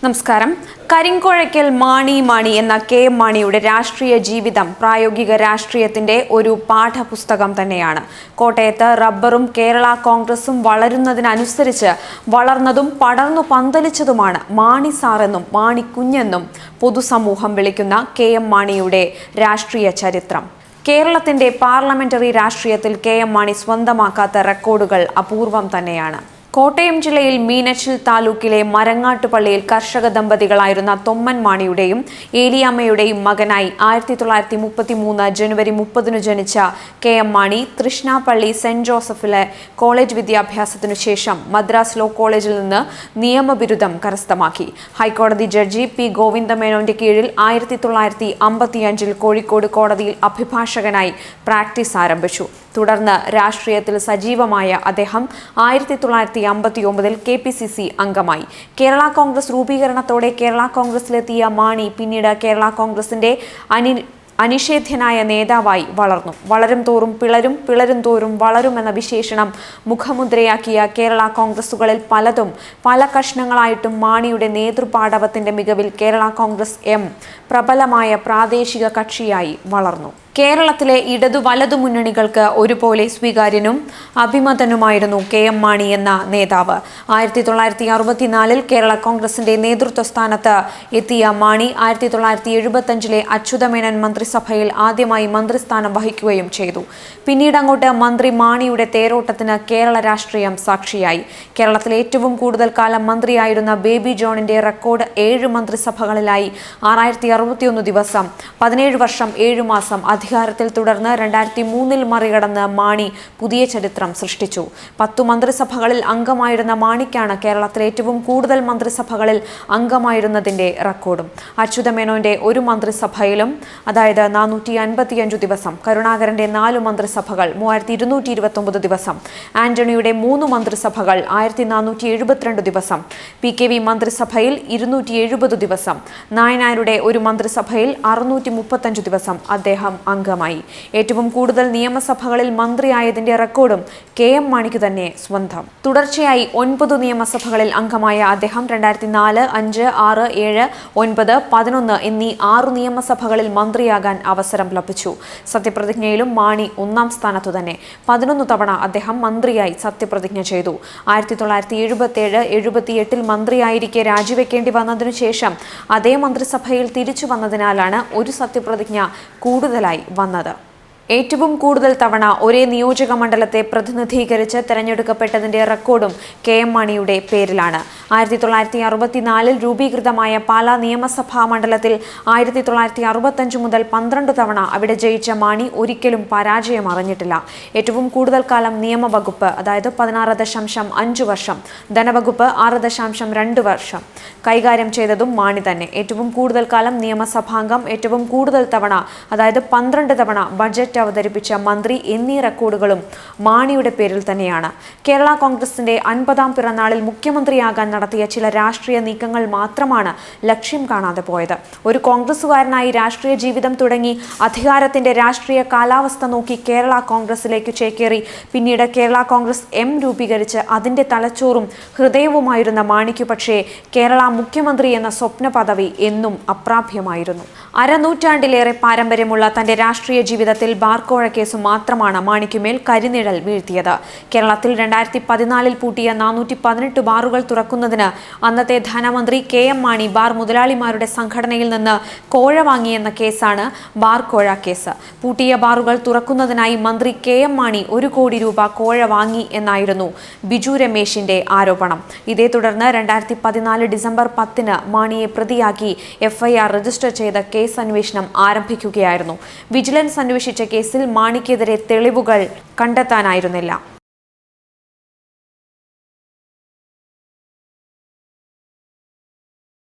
നമസ്കാരം. കരിങ്കോഴയ്ക്കൽ മാണി എന്ന കെ.എം. മാണിയുടെ രാഷ്ട്രീയ ജീവിതം പ്രായോഗിക രാഷ്ട്രീയത്തിന്റെ ഒരു പാഠപുസ്തകം തന്നെയാണ്. കോട്ടയത്ത് റബ്ബറും കേരള കോൺഗ്രസും വളരുന്നതിനനുസരിച്ച് വളർന്നതും പടർന്നു പന്തലിച്ചതുമാണ് മാണി സാറെന്നും മാണിക്കുഞ്ഞെന്നും പൊതുസമൂഹം വിളിക്കുന്ന കെ.എം. മാണിയുടെ രാഷ്ട്രീയ ചരിത്രം. കേരളത്തിന്റെ പാർലമെന്ററി രാഷ്ട്രീയത്തിൽ കെ.എം. മാണി സ്വന്തമാക്കാത്ത റെക്കോർഡുകൾ അപൂർവം തന്നെയാണ്. കോട്ടയം ജില്ലയിൽ മീനച്ചിൽ താലൂക്കിലെ മരങ്ങാട്ടുപള്ളിയിൽ കർഷക ദമ്പതികളായിരുന്ന തൊമ്മൻ മാണിയുടെയും ഏലിയാമ്മയുടെയും മകനായി 1933 ജനുവരി 30 ജനിച്ച K M. Mani Tiruchirappalli saint ജോസഫിലെ college വിദ്യാഭ്യാസത്തിനു ശേഷം മദ്രാസ് ലോ കോളേജിൽ നിന്ന് നിയമബിരുദം കരസ്ഥമാക്കി. ഹൈക്കോടതി ജഡ്ജി പി. ഗോവിന്ദമേനോന്റെ കീഴിൽ 1955 കോഴിക്കോട് കോടതിയിൽ അഭിഭാഷകനായി പ്രാക്ടീസ് ആരംഭിച്ചു. തുടർന്ന് രാഷ്ട്രീയത്തിൽ സജീവമായ അദ്ദേഹം 1959 KPCC അംഗമായി. കേരള കോൺഗ്രസ് രൂപീകരണത്തോടെ കേരള കോൺഗ്രസിലെത്തിയ മാണി പിന്നീട് കേരള കോൺഗ്രസിന്റെ അനിഷേധ്യനായ നേതാവായി വളർന്നു. വളരും തോറും പിളരും, പിളരും തോറും വളരുമെന്ന വിശേഷണം മുഖമുദ്രയാക്കിയ കേരള കോൺഗ്രസുകളിൽ പലതും പല കഷ്ണങ്ങളായിട്ടും മാണിയുടെ നേതൃപാടവത്തിന്റെ മികവിൽ കേരള കോൺഗ്രസ് പ്രബലമായ പ്രാദേശിക കക്ഷിയായി വളർന്നു. കേരളത്തിലെ ഇടതു വലതു മുന്നണികൾക്ക് ഒരുപോലെ സ്വീകാര്യനും അഭിമതനുമായിരുന്നു കെ.എം. മാണി എന്ന നേതാവ്. 1964 കേരള കോൺഗ്രസിന്റെ നേതൃത്വ സ്ഥാനത്ത് എത്തിയ മാണി 1975 അച്യുതമേനോൻ മന്ത്രിസഭയിൽ ആദ്യമായി മന്ത്രിസ്ഥാനം വഹിക്കുകയും ചെയ്തു. പിന്നീട് അങ്ങോട്ട് മന്ത്രി മാണിയുടെ തേരോട്ടത്തിന് കേരള രാഷ്ട്രീയം സാക്ഷിയായി. കേരളത്തിൽ ഏറ്റവും കൂടുതൽ കാലം മന്ത്രിയായിരുന്ന ബേബി ജോണിന്റെ റെക്കോർഡ് 7 മന്ത്രിസഭകളിലായി 6061 ദിവസം 17 വർഷം 7 മാസം അധികാരത്തിൽ തുടർന്ന് 2003 മറികടന്ന് മാണി പുതിയ ചരിത്രം സൃഷ്ടിച്ചു. 10 മന്ത്രിസഭകളിൽ അംഗമായിരുന്ന മാണിക്കാണ് കേരളത്തിലെ ഏറ്റവും കൂടുതൽ മന്ത്രിസഭകളിൽ അംഗമായിരുന്നതിന്റെ റെക്കോർഡും. അച്യുതമേനോന്റെ ഒരു മന്ത്രിസഭയിലും, അതായത് 455 ദിവസം, കരുണാകരന്റെ 4 മന്ത്രിസഭകൾ 3229 ദിവസം, ആന്റണിയുടെ 3 മന്ത്രിസഭകൾ 1472 ദിവസം, PKV മന്ത്രിസഭയിൽ 270 ദിവസം, നായനാരുടെ ഒരു മന്ത്രിസഭയിൽ 635 ദിവസം അദ്ദേഹം അംഗമായി. ഏറ്റവും കൂടുതൽ നിയമസഭകളിൽ മന്ത്രിയായതിന്റെ റെക്കോർഡും കെ.എം. മാണിക്ക് തന്നെ സ്വന്തം. തുടർച്ചയായി 9 നിയമസഭകളിൽ അംഗമായ അദ്ദേഹം 2004, 5, 6, 7, 9, 11 എന്നീ 6 നിയമസഭകളിൽ മന്ത്രിയാകാൻ അവസരം ലഭിച്ചു. സത്യപ്രതിജ്ഞയിലും മാണി 1-ാം സ്ഥാനത്തു തന്നെ. 11 തവണ അദ്ദേഹം മന്ത്രിയായി സത്യപ്രതിജ്ഞ ചെയ്തു. 1977, 78 മന്ത്രിയായിരിക്കെ രാജിവെക്കേണ്ടി വന്നതിനു ശേഷം അതേ മന്ത്രിസഭയിൽ തിരിച്ചു വന്നതിനാലാണ് ഒരു സത്യപ്രതിജ്ഞ കൂടുതലായി വന്നത്. ഏറ്റവും കൂടുതൽ തവണ ഒരേ നിയോജക മണ്ഡലത്തെ പ്രതിനിധീകരിച്ച് തെരഞ്ഞെടുക്കപ്പെട്ടതിന്റെ റെക്കോർഡും കെ.എം. മാണിയുടെ പേരിലാണ്. 1964 രൂപീകൃതമായ പാലാ നിയമസഭാ മണ്ഡലത്തിൽ 1965 മുതൽ 12 തവണ അവിടെ ജയിച്ച മാണി ഒരിക്കലും പരാജയം അറിഞ്ഞിട്ടില്ല. ഏറ്റവും കൂടുതൽ കാലം നിയമവകുപ്പ്, അതായത് 16.5 വർഷം, ധനവകുപ്പ് 6.2 വർഷം കൈകാര്യം ചെയ്തതും മാണി തന്നെ. ഏറ്റവും കൂടുതൽ കാലം നിയമസഭാംഗം, ഏറ്റവും കൂടുതൽ തവണ, അതായത് 12 തവണ ബഡ്ജറ്റ് അവതരിപ്പിച്ച മന്ത്രി എന്നീ റെക്കോർഡുകളും മാണിയുടെ പേരിൽ തന്നെയാണ്. കേരള കോൺഗ്രസിന്റെ 50-ാം പിറന്നാളിൽ മുഖ്യമന്ത്രിയാകാൻ നടത്തിയ ചില രാഷ്ട്രീയ നീക്കങ്ങൾ മാത്രമാണ് ലക്ഷ്യം കാണാതെ പോയത്. ഒരു കോൺഗ്രസുകാരനായി രാഷ്ട്രീയ ജീവിതം തുടങ്ങി അധികാരത്തിന്റെ രാഷ്ട്രീയ കാലാവസ്ഥ നോക്കി കേരള കോൺഗ്രസിലേക്ക് ചേക്കേറി പിന്നീട് കേരള കോൺഗ്രസ് രൂപീകരിച്ച് അതിന്റെ തലച്ചോറും ഹൃദയവുമായിരുന്ന മാണിക്കു പക്ഷേ കേരള മുഖ്യമന്ത്രി എന്ന സ്വപ്ന പദവി എന്നും അപ്രാപ്യമായിരുന്നു. അരനൂറ്റാണ്ടിലേറെ പാരമ്പര്യമുള്ള തന്റെ രാഷ്ട്രീയ ജീവിതത്തിൽ ബാർക്കോഴ കേസ് മാത്രമാണ് മാണിക്കുമേൽ കരിനിഴൽ വീഴ്ത്തിയത്. കേരളത്തിൽ 2014 പൂട്ടിയ 418 ബാറുകൾ തുറക്കുന്നതിന് അന്നത്തെ ധനമന്ത്രി കെ.എം. മാണി ബാർ മുതലാളിമാരുടെ സംഘടനയിൽ നിന്ന് കോഴ വാങ്ങിയെന്ന കേസാണ് ബാർക്കോഴ കേസ്. പൂട്ടിയ ബാറുകൾ തുറക്കുന്നതിനായി മന്ത്രി കെ.എം. മാണി 1 കോടി രൂപ കോഴ വാങ്ങി എന്നായിരുന്നു ബിജു രമേശിന്റെ ആരോപണം. ഇതേ തുടർന്ന് 2014 ഡിസംബർ 10 മാണിയെ പ്രതിയാക്കി FIR രജിസ്റ്റർ ചെയ്ത കേസ് അന്വേഷണം ആരംഭിക്കുകയായിരുന്നു. വിജിലൻസ് അന്വേഷിച്ച കേസിൽ മാണിക്കെതിരെ തെളിവുകൾ കണ്ടെത്താനായിരുന്നില്ല.